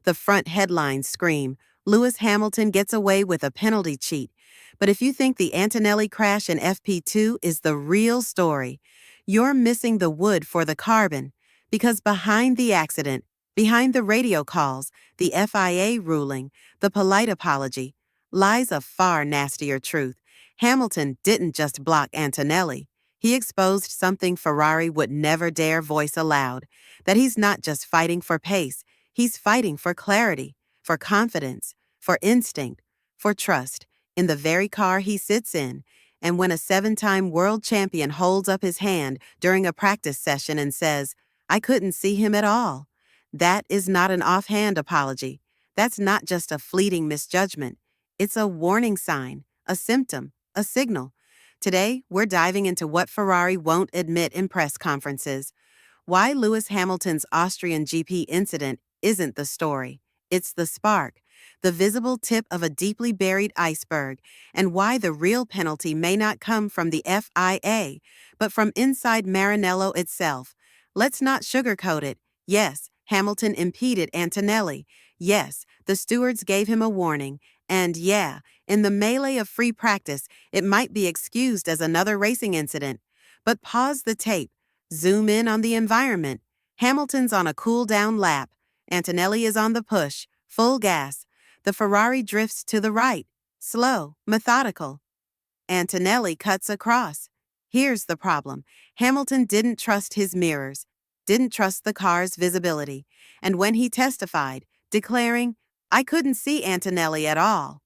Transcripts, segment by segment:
The front headlines scream, Lewis Hamilton gets away with a penalty cheat. But if you think the Antonelli crash in FP2 is the real story, you're missing the wood for the carbon. Because behind the accident, behind the radio calls, the FIA ruling, the polite apology, lies a far nastier truth. Hamilton didn't just block Antonelli. He exposed something Ferrari would never dare voice aloud, that he's not just fighting for pace, he's fighting for clarity, for confidence, for instinct, for trust, in the very car he sits in. And when a 7-time world champion holds up his hand during a practice session and says, I couldn't see him at all, that is not an offhand apology. That's not just a fleeting misjudgment. It's a warning sign, a symptom, a signal. Today, we're diving into what Ferrari won't admit in press conferences, why Lewis Hamilton's Austrian GP incident isn't the story. It's the spark, the visible tip of a deeply buried iceberg, and why the real penalty may not come from the FIA, but from inside Maranello itself. Let's not sugarcoat it. Yes, Hamilton impeded Antonelli. Yes, the stewards gave him a warning. And yeah, in the melee of free practice, it might be excused as another racing incident. But pause the tape. Zoom in on the environment. Hamilton's on a cool-down lap. Antonelli is on the push, full gas. The Ferrari drifts to the right, slow, methodical. Antonelli cuts across. Here's the problem. Hamilton didn't trust his mirrors, didn't trust the car's visibility. And when he testified, declaring, I couldn't see Antonelli at all,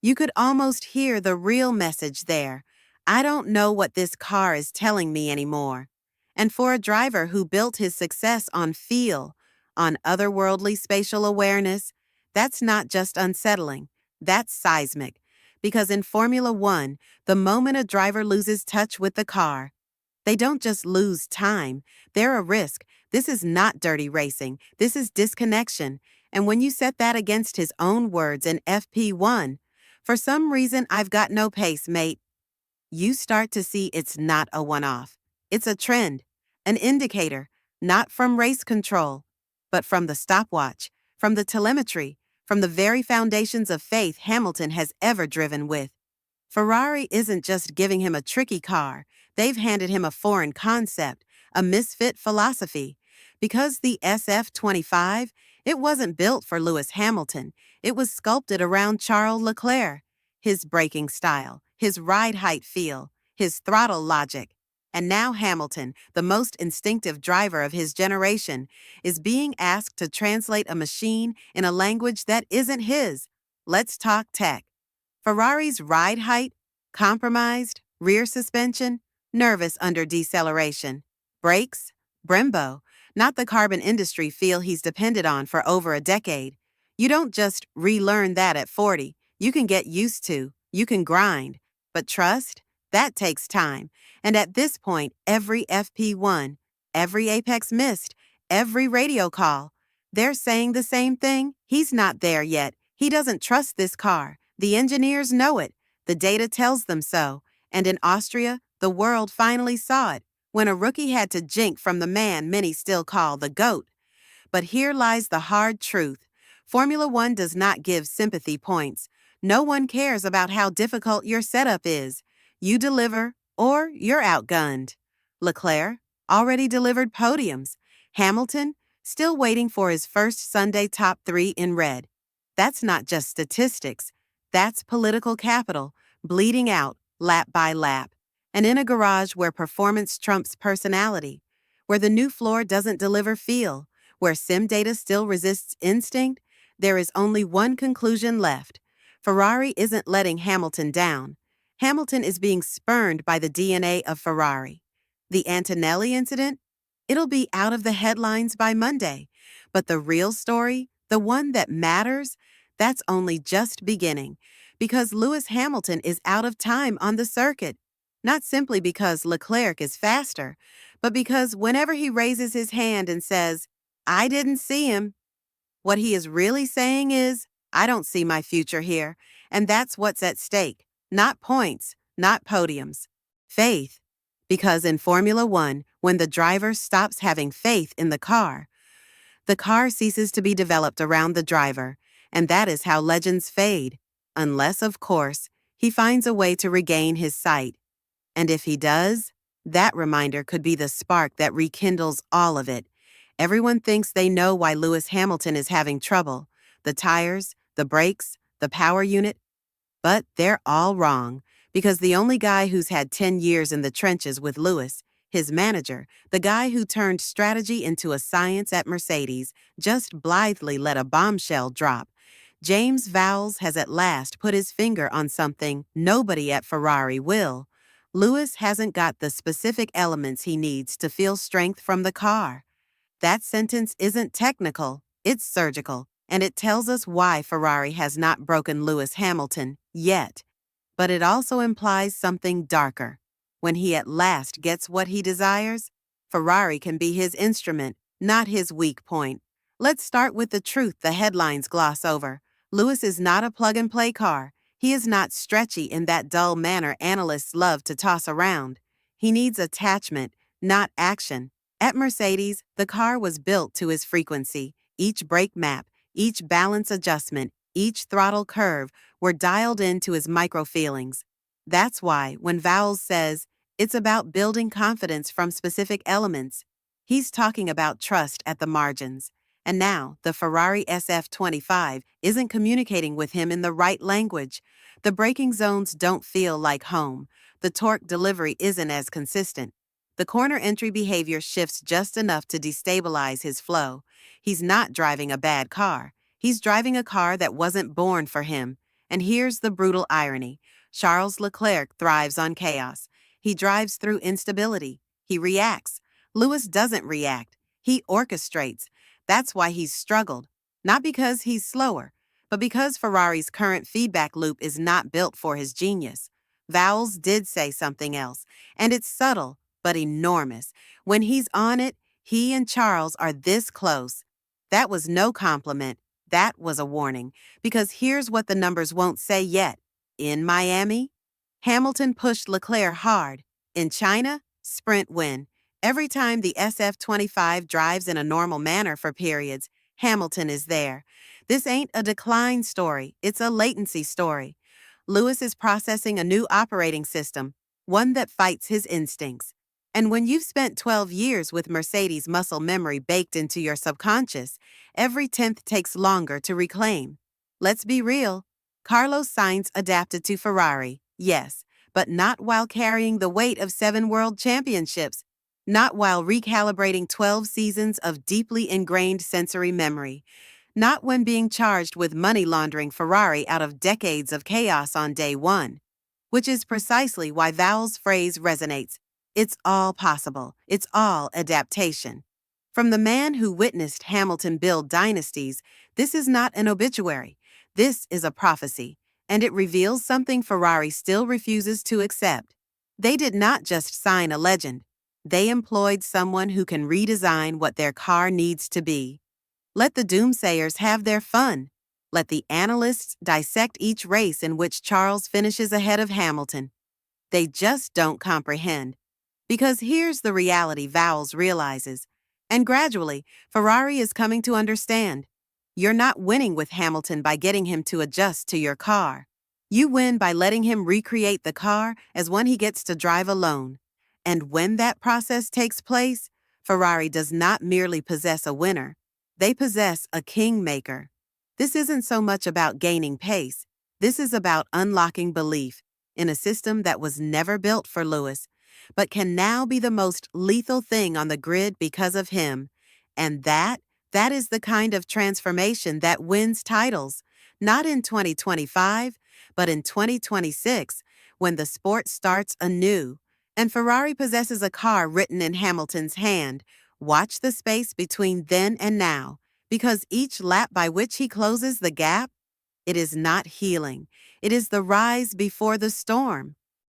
you could almost hear the real message there. I don't know what this car is telling me anymore. And for a driver who built his success on feel, on otherworldly spatial awareness, that's not just unsettling, that's seismic. Because in Formula One, the moment a driver loses touch with the car, they don't just lose time, they're a risk. This is not dirty racing, this is disconnection. And when you set that against his own words in FP1, for some reason I've got no pace, mate, you start to see it's not a one-off. It's a trend, an indicator, not from race control, but from the stopwatch, from the telemetry, from the very foundations of faith Hamilton has ever driven with. Ferrari isn't just giving him a tricky car, they've handed him a foreign concept, a misfit philosophy. Because the SF25, it wasn't built for Lewis Hamilton, it was sculpted around Charles Leclerc, his braking style, his ride height feel, his throttle logic. And now Hamilton, the most instinctive driver of his generation, is being asked to translate a machine in a language that isn't his. Let's talk tech. Ferrari's ride height, compromised, rear suspension, nervous under deceleration. Brakes, Brembo, not the carbon industry feel he's depended on for over a decade. You don't just relearn that at 40. You can get used to, you can grind. But trust? That takes time. And at this point, every FP1, every apex missed, every radio call, they're saying the same thing. He's not there yet. He doesn't trust this car. The engineers know it. The data tells them so. And in Austria, the world finally saw it, when a rookie had to jink from the man many still call the GOAT. But here lies the hard truth. Formula One does not give sympathy points. No one cares about how difficult your setup is. You deliver, or you're outgunned. Leclerc already delivered podiums. Hamilton still waiting for his first Sunday top 3 in red. That's not just statistics. That's political capital, bleeding out lap by lap. And in a garage where performance trumps personality, where the new floor doesn't deliver feel, where sim data still resists instinct, there is only one conclusion left. Ferrari isn't letting Hamilton down. Hamilton is being spurned by the DNA of Ferrari. The Antonelli incident? It'll be out of the headlines by Monday. But the real story, the one that matters, that's only just beginning. Because Lewis Hamilton is out of time on the circuit. Not simply because Leclerc is faster, but because whenever he raises his hand and says, I didn't see him, what he is really saying is, I don't see my future here. And that's what's at stake. Not points, not podiums. Faith. Because in Formula One, when the driver stops having faith in the car, The car ceases to be developed around the driver, and that is how legends fade, unless, of course, he finds a way to regain his sight. And if he does, that reminder could be the spark that rekindles all of it. Everyone thinks they know why Lewis Hamilton is having trouble. The tires, the brakes, the power unit. But they're all wrong, because the only guy who's had 10 years in the trenches with Lewis, his manager, the guy who turned strategy into a science at Mercedes, just blithely let a bombshell drop. James Vowles has at last put his finger on something nobody at Ferrari will. Lewis hasn't got the specific elements he needs to feel strength from the car. That sentence isn't technical, it's surgical, and it tells us why Ferrari has not broken Lewis Hamilton yet. But it also implies something darker. When he at last gets what he desires, Ferrari can be his instrument, not his weak point. Let's start with the truth the headlines gloss over. Lewis is not a plug-and-play car. He is not stretchy in that dull manner analysts love to toss around. He needs attachment, not action. At Mercedes, the car was built to his frequency. Each brake map, each balance adjustment, each throttle curve were dialed into his micro-feelings. That's why, when Vowles says, it's about building confidence from specific elements, he's talking about trust at the margins. And now, the Ferrari SF25 isn't communicating with him in the right language. The braking zones don't feel like home. The torque delivery isn't as consistent. The corner entry behavior shifts just enough to destabilize his flow. He's not driving a bad car. He's driving a car that wasn't born for him. And here's the brutal irony. Charles Leclerc thrives on chaos. He drives through instability. He reacts. Lewis doesn't react. He orchestrates. That's why he's struggled. Not because he's slower, but because Ferrari's current feedback loop is not built for his genius. Vowles did say something else, and it's subtle, but enormous. When he's on it, he and Charles are this close. That was no compliment. That was a warning, because here's what the numbers won't say yet. In Miami, Hamilton pushed Leclerc hard. In China, sprint win. Every time the SF25 drives in a normal manner for periods, Hamilton is there. This ain't a decline story, it's a latency story. Lewis is processing a new operating system, one that fights his instincts. And when you've spent 12 years with Mercedes muscle memory baked into your subconscious, every 10th takes longer to reclaim. Let's be real. Carlos Sainz adapted to Ferrari, yes, but not while carrying the weight of 7 world championships. Not while recalibrating 12 seasons of deeply ingrained sensory memory. Not when being charged with money laundering Ferrari out of decades of chaos on day one. Which is precisely why Vowles' phrase resonates. It's all possible. It's all adaptation. From the man who witnessed Hamilton build dynasties, this is not an obituary. This is a prophecy, and it reveals something Ferrari still refuses to accept. They did not just sign a legend. They employed someone who can redesign what their car needs to be. Let the doomsayers have their fun. Let the analysts dissect each race in which Charles finishes ahead of Hamilton. They just don't comprehend. Because here's the reality Vowles realizes, and gradually, Ferrari is coming to understand. You're not winning with Hamilton by getting him to adjust to your car. You win by letting him recreate the car as one he gets to drive alone. And when that process takes place, Ferrari does not merely possess a winner. They possess a kingmaker. This isn't so much about gaining pace. This is about unlocking belief in a system that was never built for Lewis, but can now be the most lethal thing on the grid because of him. And that is the kind of transformation that wins titles, not in 2025, but in 2026, when the sport starts anew. And Ferrari possesses a car written in Hamilton's hand. Watch the space between then and now, because each lap by which he closes the gap, it is not healing. It is the rise before the storm.